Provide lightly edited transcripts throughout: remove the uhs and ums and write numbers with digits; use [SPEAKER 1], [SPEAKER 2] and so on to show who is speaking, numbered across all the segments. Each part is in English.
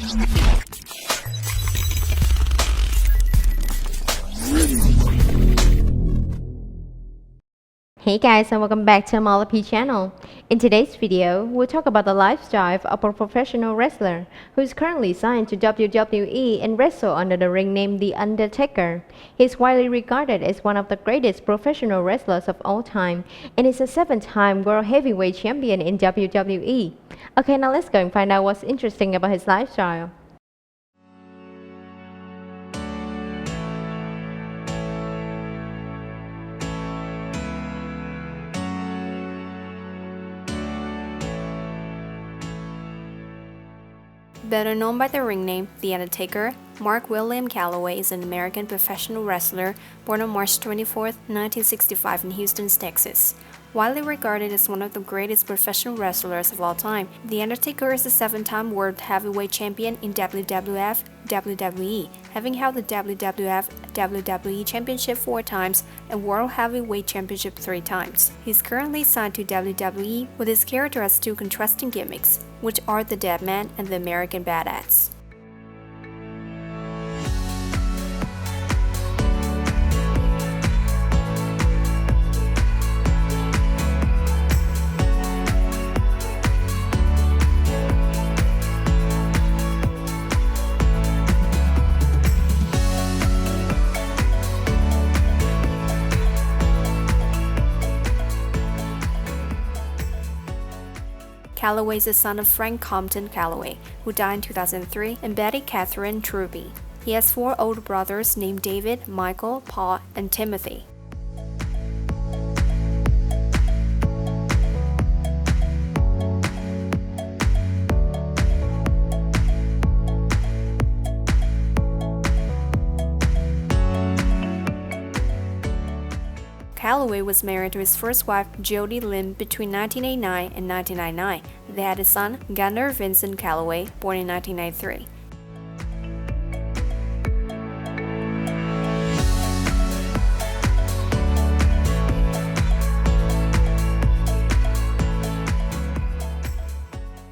[SPEAKER 1] Hey guys, and welcome back to MLP channel. In today's video, we'll talk about the lifestyle of a professional wrestler who is currently signed to WWE and wrestle under the ring name The Undertaker. He is widely regarded as one of the greatest professional wrestlers of all time and is a 7-time World Heavyweight Champion in WWE. Okay, now let's go and find out what's interesting about his lifestyle.
[SPEAKER 2] Better known by the ring name The Undertaker, William Calaway is an American professional wrestler born on March 24, 1965 in Houston, Texas. Widely regarded as one of the greatest professional wrestlers of all time, The Undertaker is a 7-time World Heavyweight Champion in WWF, WWE, having held the WWF, WWE Championship 4 times and World Heavyweight Championship 3 times. He is currently signed to WWE with his character as 2 contrasting gimmicks, which are the Deadman and the American Badass. Calaway is the son of Frank Compton Calaway, who died in 2003, and Betty Catherine Truby. He has 4 older brothers named David, Michael, Paul, and Timothy. Calaway was married to his first wife, Jody Lim, between 1989 and 1999. They had a son, Gunnar Vincent Calaway, born in 1993.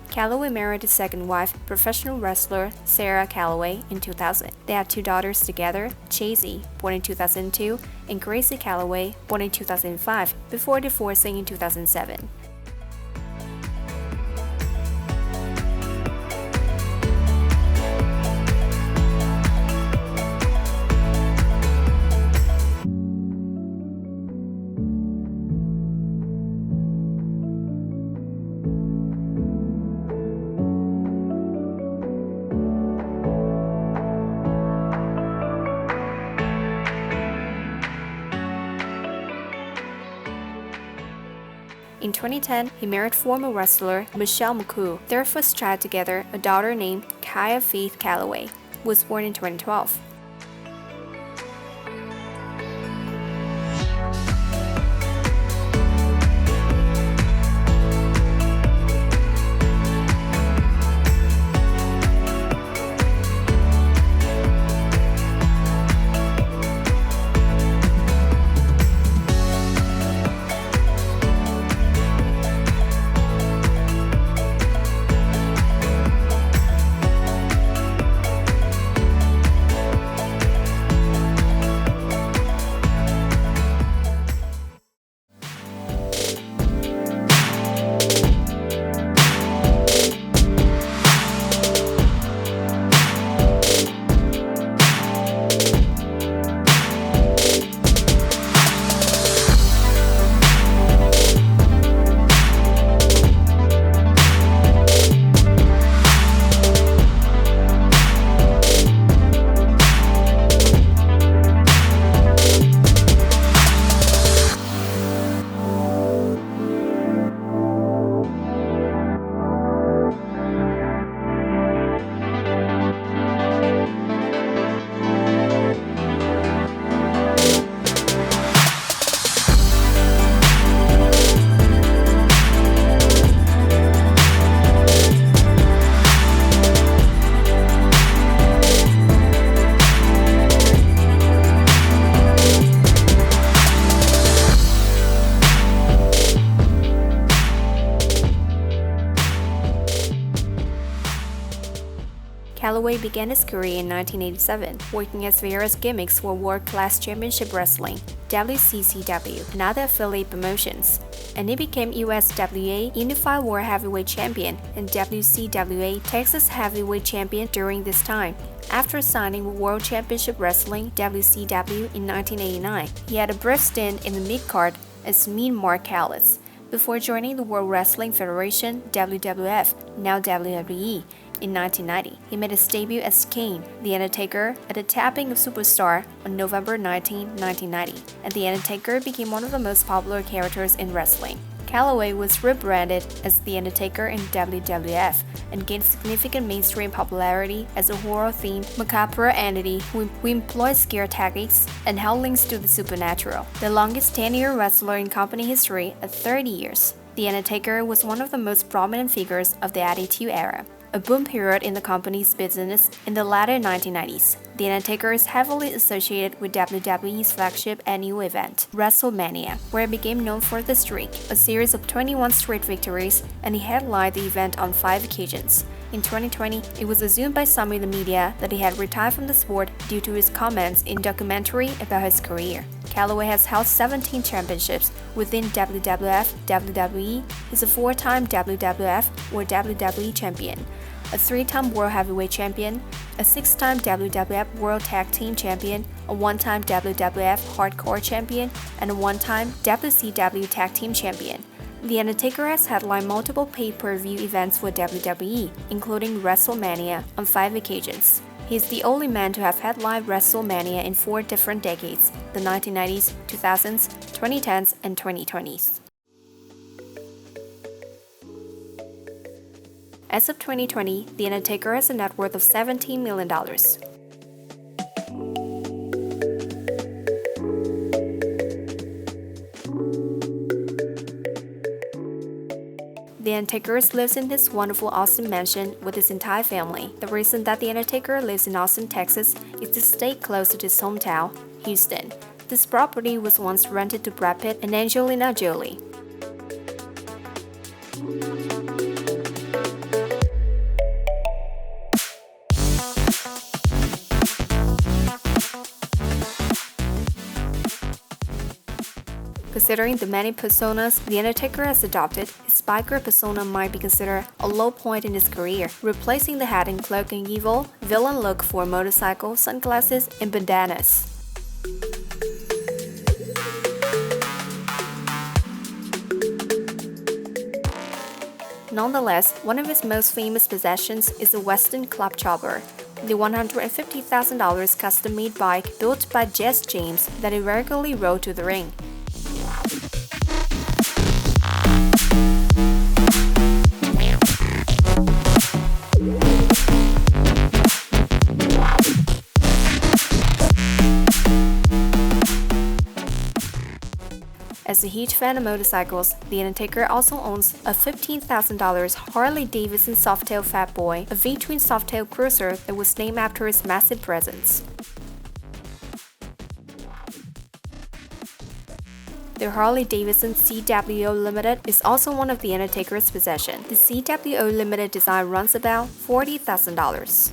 [SPEAKER 2] Calaway married his second wife, professional wrestler Sarah Calaway, in 2000. They had 2 daughters together, Chasey, born in 2002, and Gracie Calaway, born in 2005, before divorcing in 2007. In 2010, he married former wrestler Michelle McCool. Their first child together, a daughter named Kaya Faith Calaway, was born in 2012. Calaway began his career in 1987, working as various gimmicks for World Class Championship Wrestling, WCCW, and other affiliate promotions, and he became USWA Unified World Heavyweight Champion and WCWA Texas Heavyweight Champion during this time. After signing with World Championship Wrestling (WCW) in 1989, he had a brief stint in the mid-card as Mean Mark Callis, before joining the World Wrestling Federation (WWF), now WWE. In 1990, he made his debut as Kane, The Undertaker, at the tapping of Superstar on November 19, 1990, and The Undertaker became one of the most popular characters in wrestling. Calaway was rebranded as The Undertaker in WWF and gained significant mainstream popularity as a horror-themed, macabre entity who employed scare tactics and held links to the supernatural. The longest 10-year wrestler in company history at 30 years, The Undertaker was one of the most prominent figures of the Attitude Era, a boom period in the company's business in the latter 1990s. The Undertaker is heavily associated with WWE's flagship annual event, WrestleMania, where he became known for the streak, a series of 21 straight victories, and he headlined the event on 5 occasions. In 2020, it was assumed by some in the media that he had retired from the sport due to his comments in a documentary about his career. Calaway has held 17 championships within WWF, WWE. He's a 4-time WWF or WWE champion, a 3-time World Heavyweight Champion, a 6-time WWF World Tag Team Champion, a 1-time WWF Hardcore Champion, and a 1-time WCW Tag Team Champion. The Undertaker has headlined multiple pay-per-view events for WWE, including WrestleMania, on 5 occasions. He is the only man to have headlined WrestleMania in 4 different decades: the 1990s, 2000s, 2010s, and 2020s. As of 2020, The Undertaker has a net worth of $17 million. The Undertaker lives in this wonderful Austin mansion with his entire family. The reason that The Undertaker lives in Austin, Texas is to stay close to his hometown, Houston. This property was once rented to Brad Pitt and Angelina Jolie. Considering the many personas The Undertaker has adopted, his biker persona might be considered a low point in his career, replacing the hat and cloak and evil villain look for a motorcycle, sunglasses, and bandanas. Nonetheless, one of his most famous possessions is a Western Club Chopper, the $150,000 custom-made bike built by Jess James that he regularly rode to the ring. As a huge fan of motorcycles, The Undertaker also owns a $15,000 Harley-Davidson Softail Fat Boy, a V-twin Softail cruiser that was named after his massive presence. The Harley-Davidson CWO Limited is also one of The Undertaker's possessions. The CWO Limited design runs about $40,000.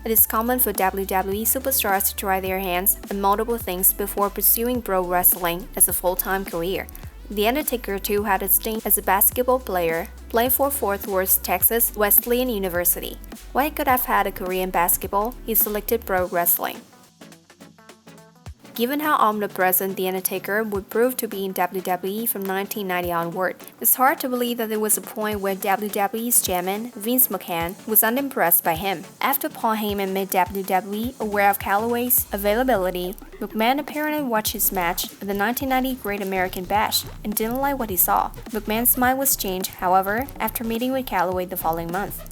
[SPEAKER 2] It is common for WWE superstars to try their hands at multiple things before pursuing pro wrestling as a full-time career. The Undertaker too had a stint as a basketball player, playing for Fort Worth, Texas Wesleyan University. While he could have had a career in basketball, he selected pro wrestling. Given how omnipresent The Undertaker would prove to be in WWE from 1990 onward, it's hard to believe that there was a point where WWE's chairman, Vince McMahon, was unimpressed by him. After Paul Heyman made WWE aware of Calaway's availability, McMahon apparently watched his match at the 1990 Great American Bash and didn't like what he saw. McMahon's mind was changed, however, after meeting with Calaway the following month.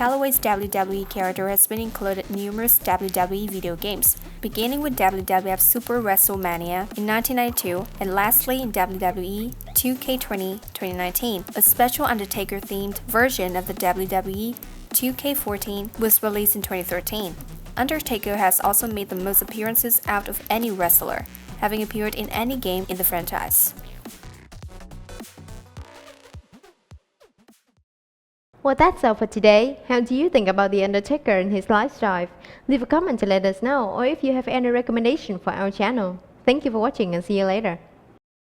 [SPEAKER 2] Calaway's WWE character has been included in numerous WWE video games, beginning with WWF Super WrestleMania in 1992 and lastly in WWE 2K20 2019. A special Undertaker-themed version of the WWE 2K14 was released in 2013. Undertaker has also made the most appearances out of any wrestler, having appeared in any game in the franchise.
[SPEAKER 1] Well, that's all for today. How do you think about The Undertaker and his lifestyle? Leave a comment to let us know, or if you have any recommendation for our channel. Thank you for watching and see you later.